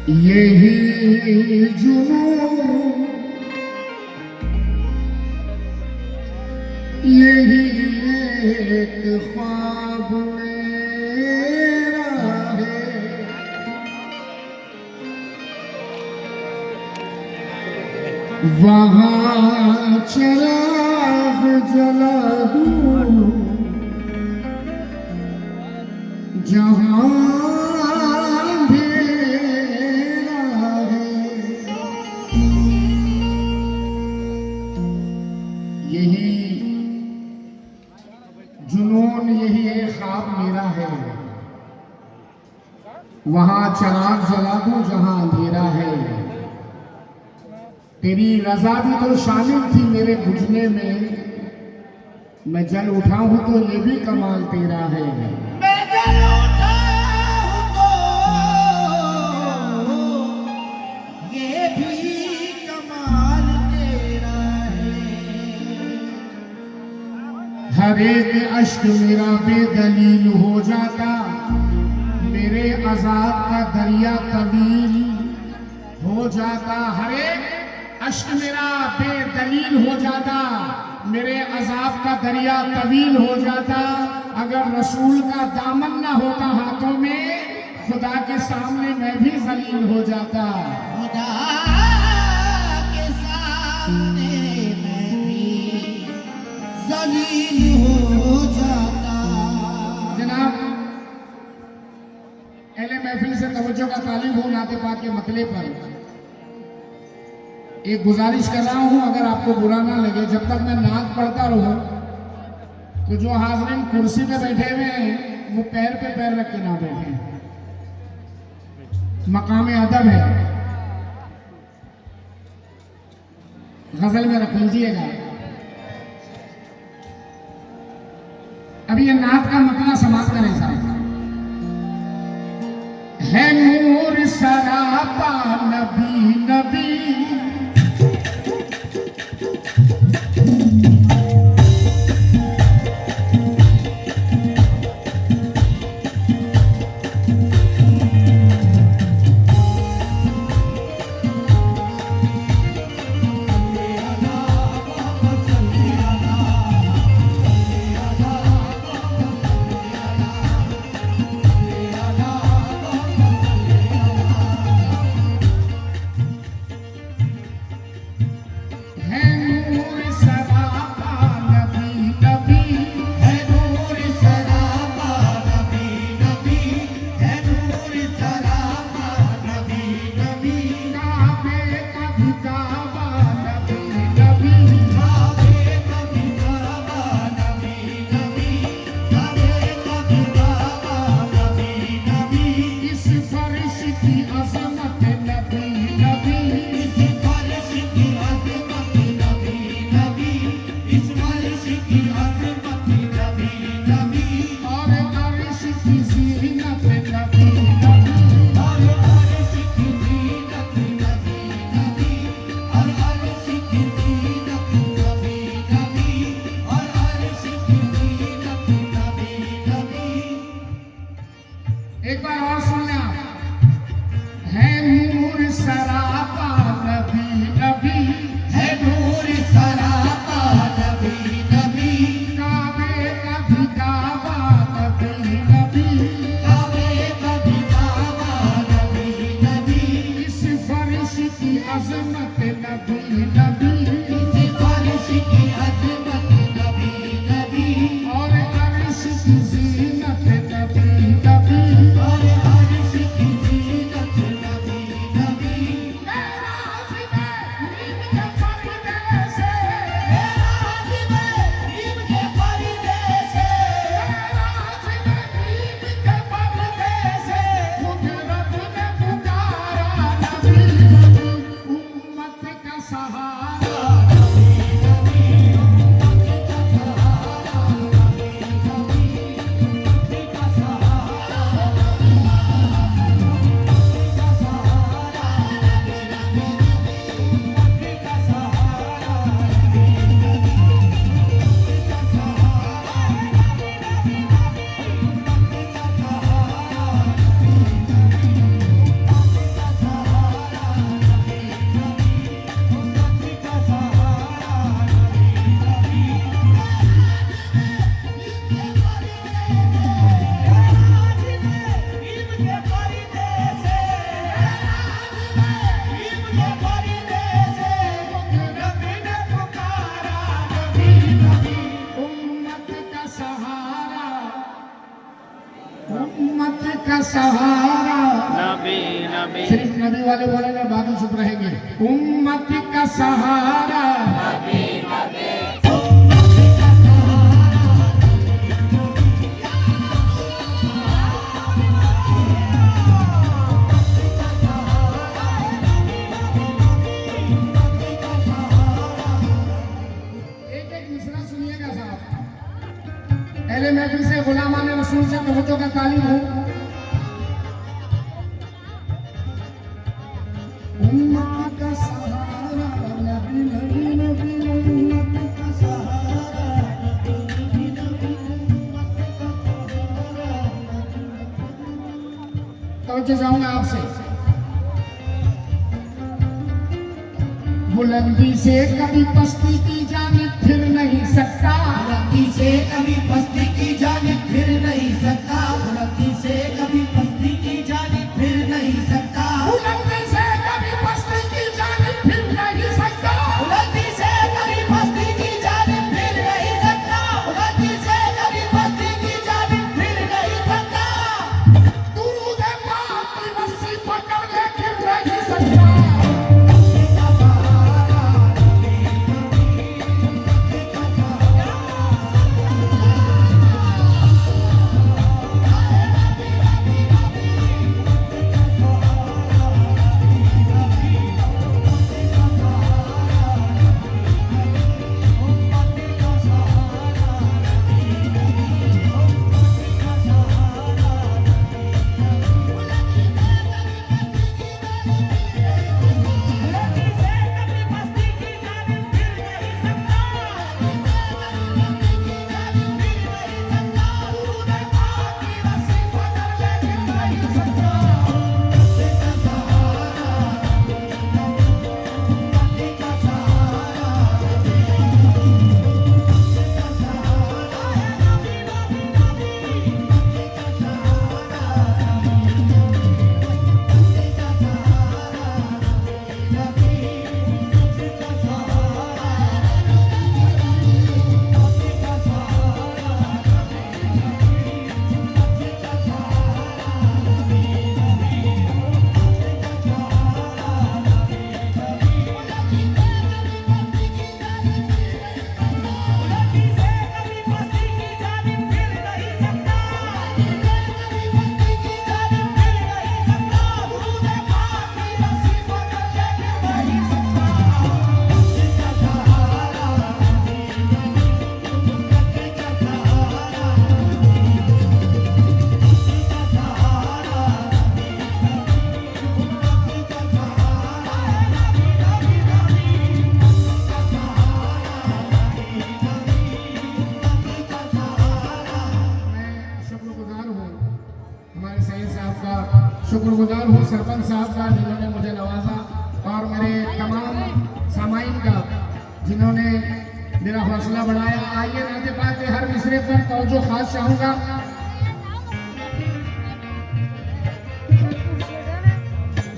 यही जुनून यही एक ख्वाब मेरा है, वहाँ चिराग जला दूं जहाँ जुनून यही एक ख्वाब मेरा है, वहां चिराग जला दूं जहां अंधेरा है। तेरी रजा भी तो शामिल थी मेरे बुझने में, मैं जल उठा हूं तो ये भी कमाल तेरा है। मैं जल उठा हूं तो ये भी कमाल तेरा है। हर एक अश्क मेरा बेदलील हो जाता, मेरे अज़ाब का दरिया तवील हो जाता। हर एक अश्क मेरा बेदलील हो जाता, मेरे अज़ाब का दरिया तवील हो जाता। अगर रसूल का दामन ना होता हाथों में, खुदा के सामने मैं भी जलील हो जाता। खुदा के सामने मैं भी जलील हो जाता। जनाब अहले महफिल से तवज्जो का तालिब हूँ नाते पाक के मतले पर। एक गुजारिश कर रहा हूँ, अगर आपको बुरा ना लगे, जब तक मैं नात पढ़ता रहूँ तो जो हाज़रीन कुर्सी पे बैठे हुए हैं वो पैर पे पैर रख के ना बैठे। मकाम अदब है, गजल में रख लीजिएगा। अभी ये नात का मतला समाप्त करें साहब। है नूर सरापा नबी नबी, एक बार और सुन लें आप। है नूर सरापा नबी नबी, है नूर सरापा नबी नबी, काबे का भी काबा नबी नबी, काबे का भी काबा नबी नबी, इस फर्श की अजमत नबी नबी, इस फर्श की अजमत नबी नबी, और अर्श की ज़ीनत नबी नबी, और अर्श की ज़ीनत नबी सहारा। नबी नबी सिर्फ नबी वाले बोलेंगे, बाकी चुप रहेंगे। उम्मत का सहारा, एक एक मिसरा सुनिएगा साहब। अहले महफिल से गुलामान रसूल से तवज्जो का तालीम हो। उम्मत का सहारा, नबी नबी नबी उम्मत का सहारा, नबी नबी उम्मत का सहारा। तवज्जो चाहूंगा आपसे। बुलंदी से कभी पस्ती की जानिब फिर नहीं सकता, बुलंदी से कभी पस्ती की जानिब फिर नहीं सकता, बुलंदी से कभी पस्ती की जानिब फिर नहीं सकता, बुलंदी से कभी पस्ती की जानिब फिर नहीं सकता, बुलंदी से कभी पस्ती की जानिब फिर नहीं सकता, बुलंदी से कभी पस्ती की जानिब फिर नहीं सकता। दुरूद पाक की रस्सी पकड़ के गिर नहीं सकता। शुक्रगुजार हूँ सरपंच साहब का जिन्होंने मुझे नवाजा, और मेरे तमाम सामाइन का जिन्होंने मेरा हौसला बढ़ाया। आइए नाते पाक के हर मिसरे पर तवज्जो खास चाहूँगा।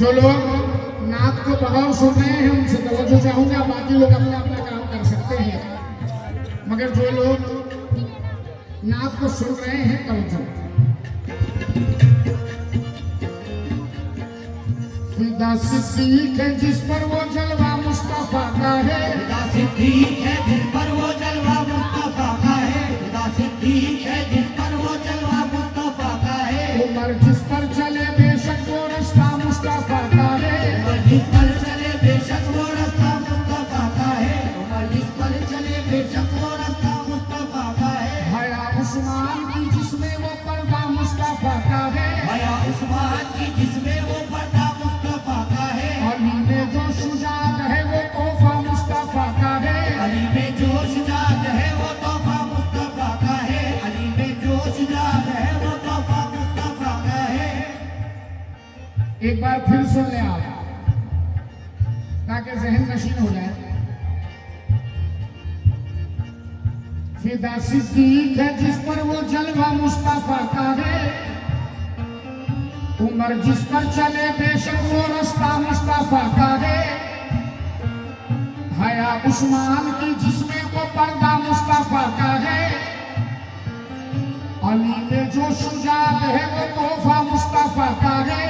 जो लोग नात को बगौर सुन रहे हैं उनसे तवज्जो चाहूँगा, बाकी लोग अपना अपना काम कर सकते हैं, मगर जो लोग नात को सुन रहे हैं तवज्जो। फिदा सिद्दीक है जिस पर वो जलवा मुस्तफा का है, फिदा सिद्दीक है जिस पर वो जलवा मुस्तफा का है, फिदा सिद्दीक है जिस पर वो जलवा मुस्तफा का है, उमर जिस पर चले बेशक वो रास्ता मुस्तफा का है, उमर जिस पर चले बेशक वो रास्ता मुस्तफा का है, उमर जिस पर चले बेशक वो रास्ता मुस्तफा का है, हया उस्मान की जिसमें वो पर्दा मुस्तफा का है, हया उस्मान की जिसमें वो पर्दा मुस्तफा का है, अली में जो शुजात है वो तोहफा मुस्तफा का है, अली में जो शुजात है वो तोहफा मुस्तफा का है, अली में जो शुजात है वो तोहफा मुस्तफा का है। एक बार फिर सुन ले आप ताकि जहन नशीन हो जाए। फिदा सिद्दीक है जिस पर वो जलवा मुस्तफा का है, उमर जिस पर चले बेशक वो रास्ता मुस्तफा का है, हया उस्मान की जिसमें वो पर्दा मुस्तफा का है, अली में जो शुजात है वो तोहफा मुस्तफा का है।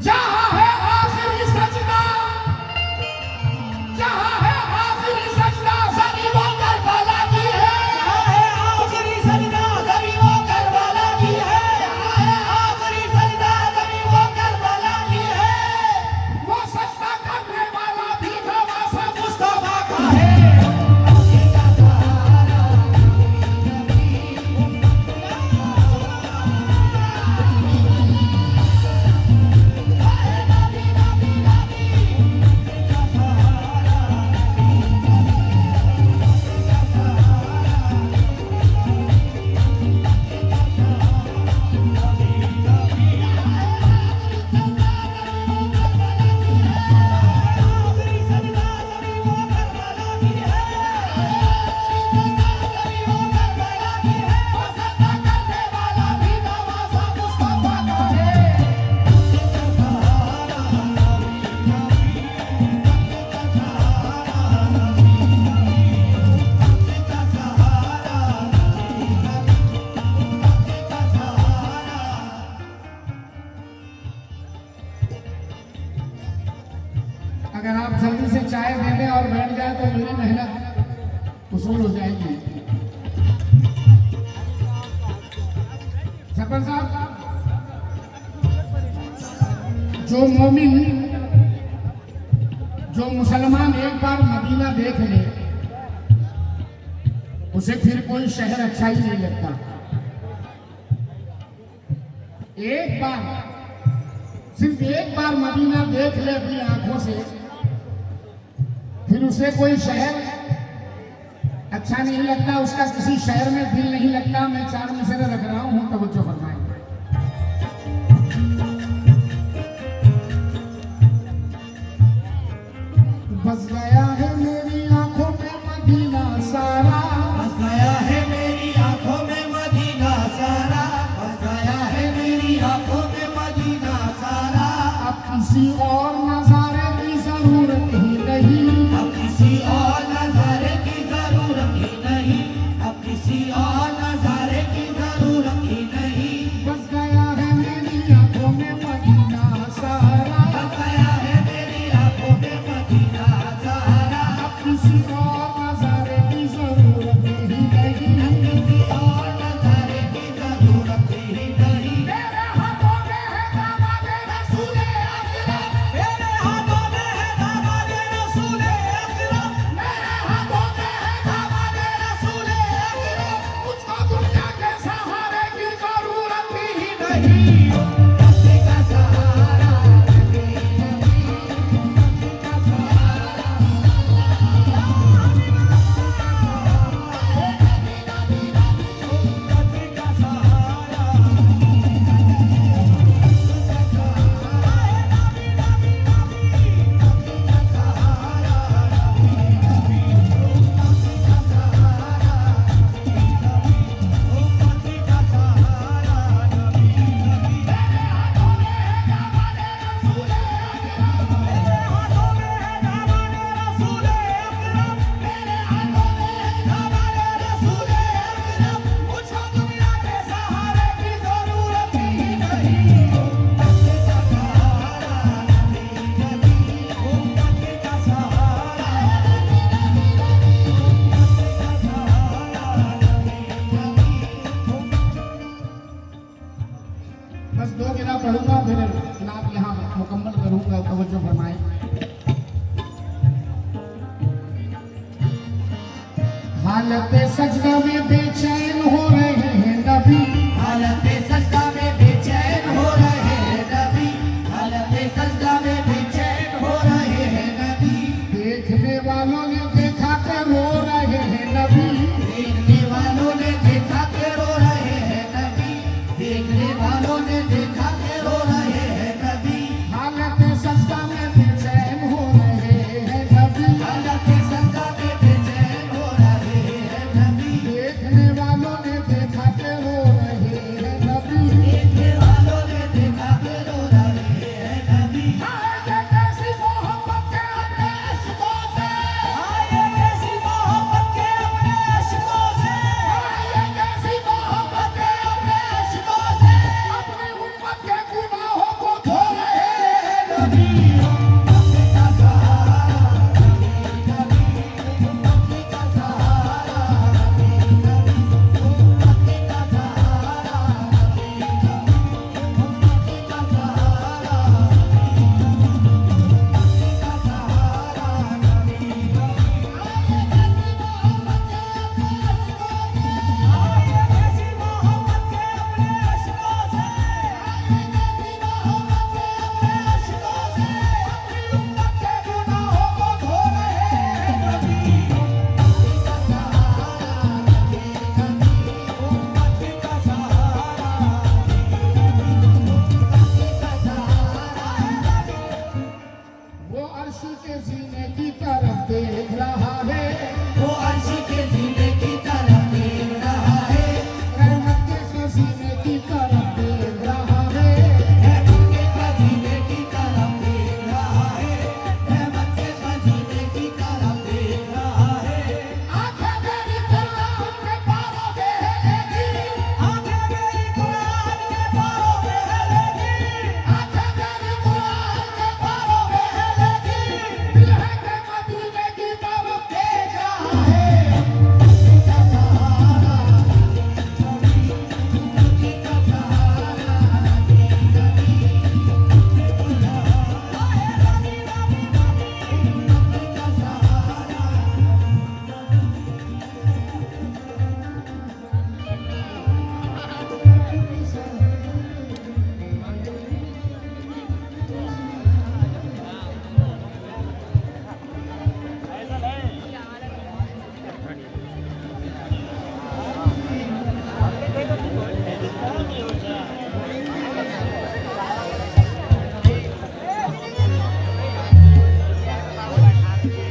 जहां है आखिरी सजदा, जहां है आखिरी सजदा गरीबों करबला की है, आखिरी सजदा गरीबों करबला की है, आखिरी सजदा गरीबों करबला की है। वो सजदा करने वाला भी नवासा मुस्तफा का है। अगर आप जल्दी से चाय दे दें और बैठ जाए तो मेरी मेहनत वसूल हो जाएगी। सरपंच साहब, जो मोमिन, जो मुसलमान एक बार मदीना देख ले उसे फिर कोई शहर अच्छा ही नहीं लगता। एक बार, सिर्फ एक बार मदीना देख ले अपनी आंखों से, फिर उसे कोई शहर अच्छा नहीं लगता, उसका किसी शहर में दिल नहीं लगता। मैं 4 मिसरे रख रहा हूं, तवज्जो फरमाएं। बस गया है मेरी आंखों में मदीना सारा, बस गया है मेरी आंखों में मदीना सारा, बस गया है मेरी आंखों में मदीना सारा। अब किसी और नजारे की जरूरत ही नहीं, अब किसी और नजारे की जरूरत ही नहीं, अब किसी और नजारे की जरूरत ही नहीं। बस गया है मेरी आंखों में मदीना सारा, बस गया है मेरी आंखों में मदीना सारा। अब किसी और नजारे की जरूरत ही नहीं। किसी और नजारे की जरूरत ही नहीं। मेरे हाथों में है दामाद रसूले अकरम, मेरे हाथों में है दामाद रसूले अकरम, मेरे हाथों में है दामाद रसूले अकरम। मुझको दुनिया के सहारे की जरूरत ही नहीं। नबी का सहारा, नबी, नबी का सहारा। नबी का सहारा। बस 2 गिरा पढ़ूंगा, फिर नाम यहाँ मुकम्मल करूंगा। तवज्जो फरमाएं। हालत सजदा में बेचैन हो रहे हैं नबी, हालत सजदा में बेचैन हो रहे हैं नबी, हालत सजदा में बेचैन हो रहे हैं नबी। देखने वालों ने देखा के रो रहे हैं नबी, देखने वालों ने देखा के रो रहे हैं नबी, देखने वालों ने देखा के रो रहे हैं नबी। हालत सजदा में बेचैन हो रहे हैं नबी, हालत सजदा में बेचैन हो रहे हैं नबी। देखने वालों ने की